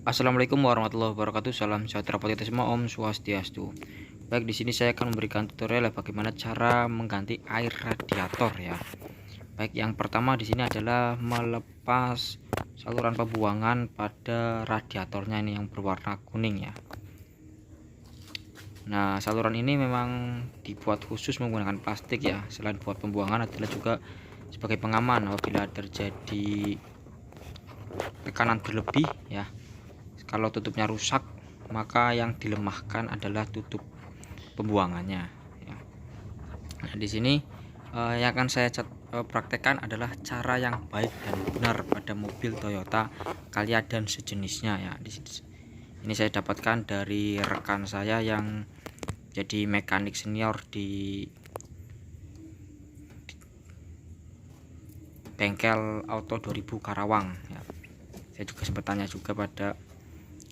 Assalamualaikum warahmatullahi wabarakatuh. Salam sejahtera buat kita semua. Om Swastiastu. Baik, di sini saya akan memberikan tutorial bagaimana cara mengganti air radiator ya. Baik, yang pertama di sini adalah melepas saluran pembuangan pada radiatornya ini yang berwarna kuning ya. Nah, saluran ini memang dibuat khusus menggunakan plastik ya. Selain buat pembuangan adalah juga sebagai pengaman apabila terjadi tekanan berlebih ya. Kalau tutupnya rusak, maka yang dilemahkan adalah tutup pembuangannya ya. Nah, di sini yang akan saya praktekkan adalah cara yang baik dan benar pada mobil Toyota Calya dan sejenisnya ya. Ini saya dapatkan dari rekan saya yang jadi mekanik senior di bengkel Auto 2000 Karawang ya. Saya juga sempat tanya juga pada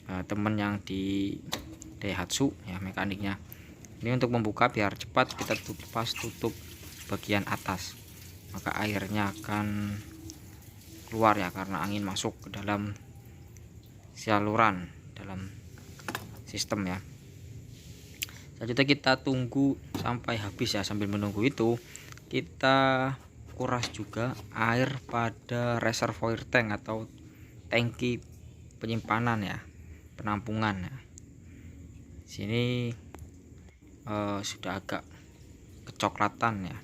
teman yang di Daihatsu ya, mekaniknya. Ini untuk membuka biar cepat kita lepas tutup bagian atas, maka airnya akan keluar ya, karena angin masuk ke dalam saluran dalam sistem ya. Selanjutnya kita tunggu sampai habis ya. Sambil menunggu itu kita kuras juga air pada reservoir tank atau tangki penyimpanan ya, penampungan ya. Sini sudah agak kecoklatan ya.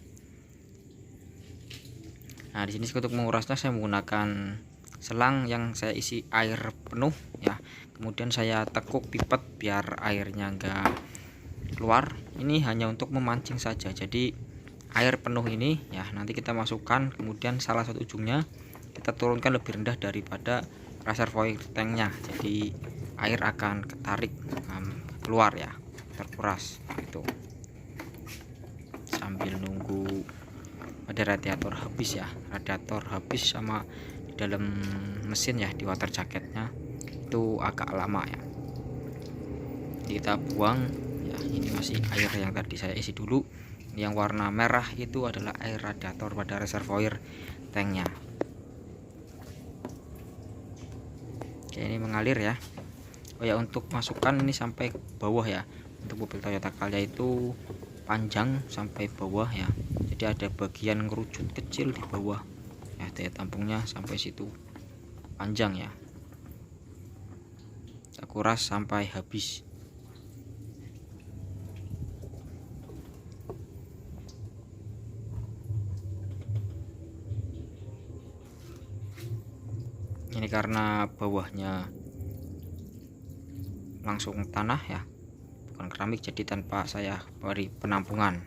Nah, di sini untuk mengurasnya saya menggunakan selang yang saya isi air penuh ya. Kemudian saya tekuk pipet biar airnya enggak keluar. Ini hanya untuk memancing saja. Jadi air penuh ini ya nanti kita masukkan, kemudian salah satu ujungnya kita turunkan lebih rendah daripada reservoir tanknya. Jadi air akan ketarik keluar ya, terkuras itu. Sambil nunggu pada radiator habis ya, radiator habis sama di dalam mesin ya, di water jacketnya itu agak lama ya. Kita buang ya. Ini masih air yang tadi saya isi dulu. Yang warna merah itu adalah air radiator pada reservoir tanknya. Oke, ini mengalir ya. Oh ya, untuk masukkan ini sampai bawah ya. Untuk mobil Toyota Calya itu panjang sampai bawah ya. Jadi ada bagian ngerucut kecil di bawah ya, daya tampungnya sampai situ panjang ya. Kita kuras sampai habis. Ini karena bawahnya langsung tanah ya, bukan keramik, jadi tanpa saya beri penampungan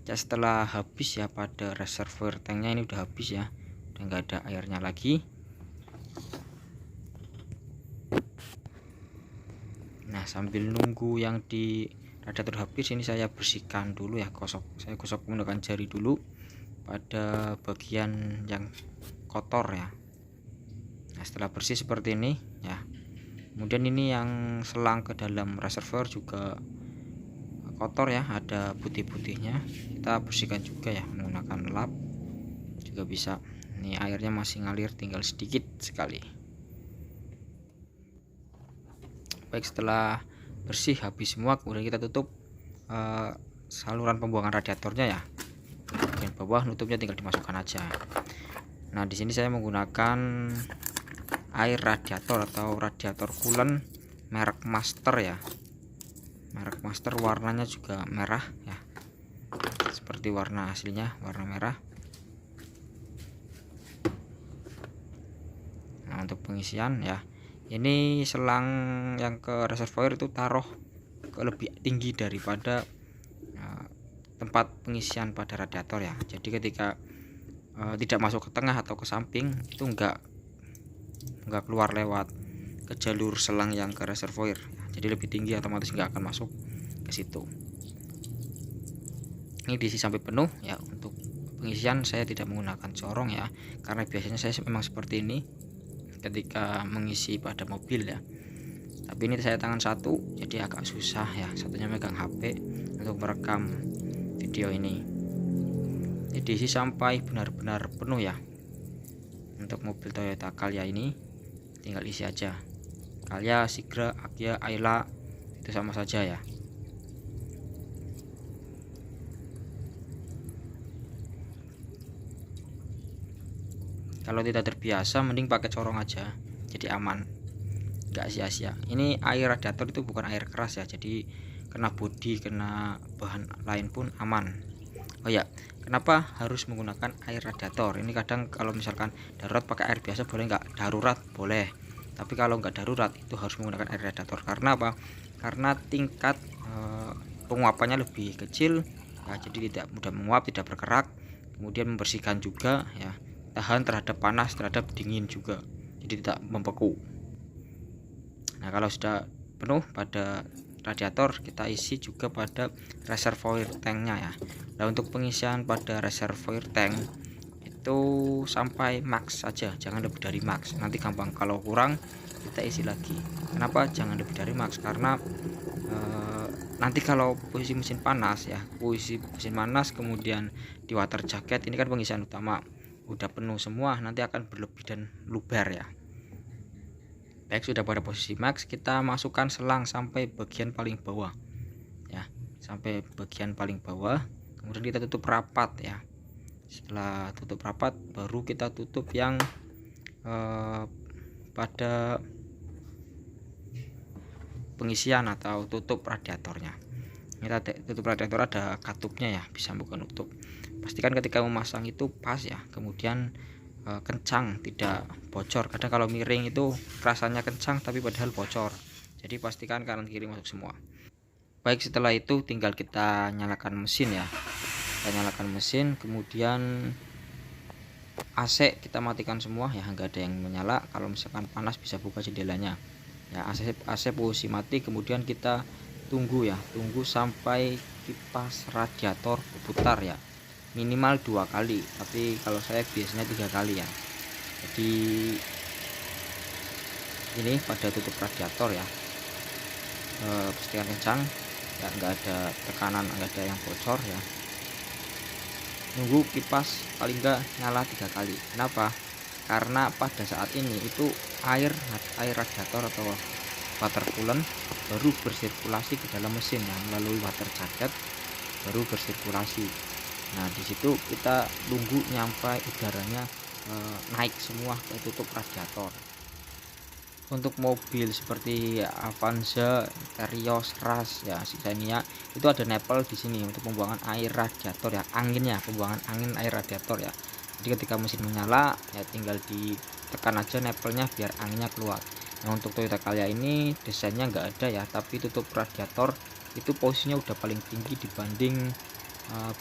ya. Setelah habis ya pada reservoir tanknya, ini udah habis ya, udah nggak ada airnya lagi. Nah, sambil nunggu yang di radiator habis, ini saya bersihkan dulu ya, saya gosok menggunakan jari dulu pada bagian yang kotor ya. Nah, setelah bersih seperti ini ya, kemudian ini yang selang ke dalam reservoir juga kotor ya, ada putih-putihnya. Kita bersihkan juga ya menggunakan lap juga bisa. Ini airnya masih ngalir, tinggal sedikit sekali. Baik, setelah bersih habis semua, kemudian kita tutup saluran pembuangan radiatornya ya. Bagian bawah nutupnya tinggal dimasukkan aja. Nah, di sini saya menggunakan air radiator atau radiator coolant merek Master ya. Merek Master, warnanya juga merah ya, seperti warna aslinya, warna merah. Nah, untuk pengisian ya, ini selang yang ke reservoir itu taruh ke lebih tinggi daripada tempat pengisian pada radiator ya. Jadi ketika tidak masuk ke tengah atau ke samping, itu enggak keluar lewat ke jalur selang yang ke reservoir ya. Jadi lebih tinggi, otomatis enggak akan masuk ke situ. Ini diisi sampai penuh ya. Untuk pengisian saya tidak menggunakan corong ya, karena biasanya saya memang seperti ini ketika mengisi pada mobil ya. Tapi ini saya tangan satu, jadi agak susah ya, satunya megang HP untuk merekam video ini. Ini diisi sampai benar-benar penuh ya. untuk mobil Toyota Calya ini tinggal isi aja. Calya, Sigra, Agya, Ayla itu sama saja ya. Kalau tidak terbiasa mending pakai corong aja, jadi aman, nggak sia-sia. Ini air radiator itu bukan air keras ya, jadi kena bodi, kena bahan lain pun aman. Oh ya, kenapa harus menggunakan air radiator? Ini kadang kalau misalkan darurat pakai air biasa boleh nggak? Darurat boleh, tapi kalau nggak darurat itu harus menggunakan air radiator. Karena apa? Karena tingkat penguapannya lebih kecil ya, jadi tidak mudah menguap, tidak berkerak, kemudian membersihkan juga ya, tahan terhadap panas, terhadap dingin juga, jadi tidak membeku. Nah, kalau sudah penuh pada radiator, kita isi juga pada reservoir tanknya ya. Nah, untuk pengisian pada reservoir tank itu sampai max saja, jangan lebih dari max, nanti gampang kalau kurang kita isi lagi. Kenapa jangan lebih dari max? Karena nanti kalau posisi mesin panas ya, posisi mesin panas kemudian di water jacket ini kan pengisian utama udah penuh semua, nanti akan berlebih dan luber ya. Baik, sudah pada posisi max, kita masukkan selang sampai bagian paling bawah ya, sampai bagian paling bawah, kemudian kita tutup rapat ya. Setelah tutup rapat baru kita tutup yang pada pengisian atau tutup radiatornya. Kita tutup radiator ada katupnya ya, bisa buka nutup. Pastikan ketika memasang itu pas ya, kemudian kencang, tidak bocor. Kadang kalau miring itu rasanya kencang tapi padahal bocor, jadi pastikan kanan kiri masuk semua. Baik, setelah itu tinggal kita nyalakan mesin ya. Kita nyalakan mesin, kemudian AC kita matikan semua ya, nggak ada yang menyala. Kalau misalkan panas bisa buka jendelanya ya. AC posisi mati, kemudian kita tunggu ya, tunggu sampai kipas radiator berputar ya, minimal 2 kali, tapi kalau saya biasanya 3 kali ya. Jadi ini pada tutup radiator ya, pastikan kencang ya, nggak ada tekanan, nggak ada yang bocor ya. Nunggu kipas paling nggak nyala 3 kali. Kenapa? Karena pada saat ini itu air radiator atau water coolant baru bersirkulasi ke dalam mesin ya, melalui water jacket baru bersirkulasi. Nah, di situ kita tunggu nyampe udaranya naik semua ke tutup radiator. Untuk mobil seperti Avanza, Terios, Ras ya, Xenia itu ada nipple di sini untuk pembuangan air radiator ya, anginnya, pembuangan angin air radiator ya. Jadi ketika mesin menyala ya tinggal ditekan aja nipple-nya biar anginnya keluar. Nah, untuk Toyota Calya ini desainnya nggak ada ya, tapi tutup radiator itu posisinya udah paling tinggi dibanding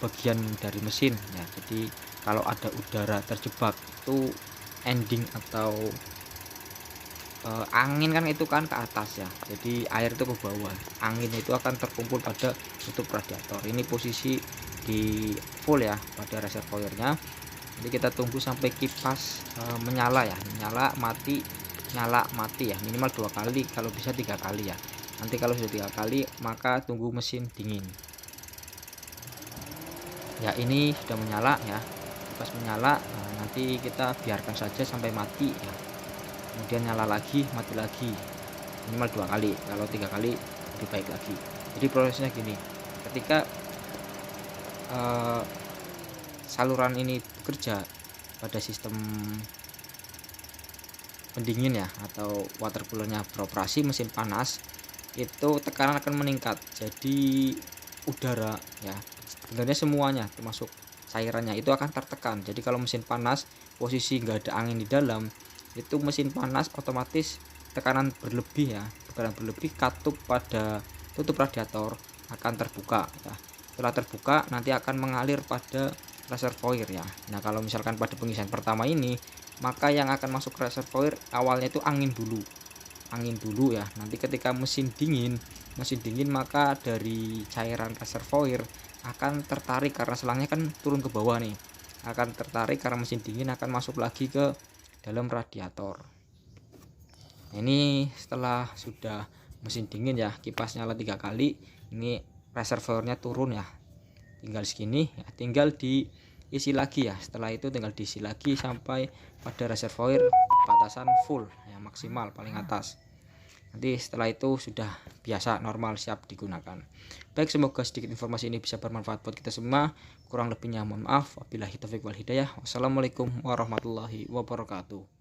bagian dari mesin ya. Jadi kalau ada udara terjebak itu ending atau angin kan itu kan ke atas ya, jadi air itu ke bawah, angin itu akan terkumpul pada tutup radiator. Ini posisi di full ya pada reservoirnya. Jadi kita tunggu sampai kipas menyala ya, nyala mati, nyala mati ya, minimal 2 kali, kalau bisa 3 kali ya. Nanti kalau sudah 3 kali maka tunggu mesin dingin ya. Ini sudah menyala ya, kipas menyala. Nanti kita biarkan saja sampai mati ya, kemudian nyala lagi, mati lagi, minimal 2 kali, kalau 3 kali lebih baik lagi. Jadi prosesnya gini, ketika saluran ini bekerja pada sistem pendingin ya atau water coolernya beroperasi, mesin panas itu tekanan akan meningkat, jadi udara ya, sebenarnya semuanya termasuk cairannya itu akan tertekan. Jadi kalau mesin panas posisi nggak ada angin di dalam, itu mesin panas otomatis tekanan berlebih ya, tekanan berlebih, katup pada tutup radiator akan terbuka ya. Setelah terbuka nanti akan mengalir pada reservoir ya. Nah, kalau misalkan pada pengisian pertama ini, maka yang akan masuk ke reservoir awalnya itu angin dulu ya. Nanti ketika mesin dingin maka dari cairan reservoir akan tertarik, karena selangnya kan turun ke bawah nih, akan tertarik karena mesin dingin akan masuk lagi ke dalam radiator. Ini setelah sudah mesin dingin ya, kipas nyala 3 kali, ini reservoirnya turun ya, tinggal segini ya, tinggal diisi lagi ya. Setelah itu tinggal diisi lagi sampai pada reservoir batasan full ya, maksimal paling atas. Nanti setelah itu sudah biasa normal siap digunakan. Baik, semoga sedikit informasi ini bisa bermanfaat buat kita semua. Kurang lebihnya mohon maaf. Wabillahi taufiq wal hidayah. Wassalamualaikum warahmatullahi wabarakatuh.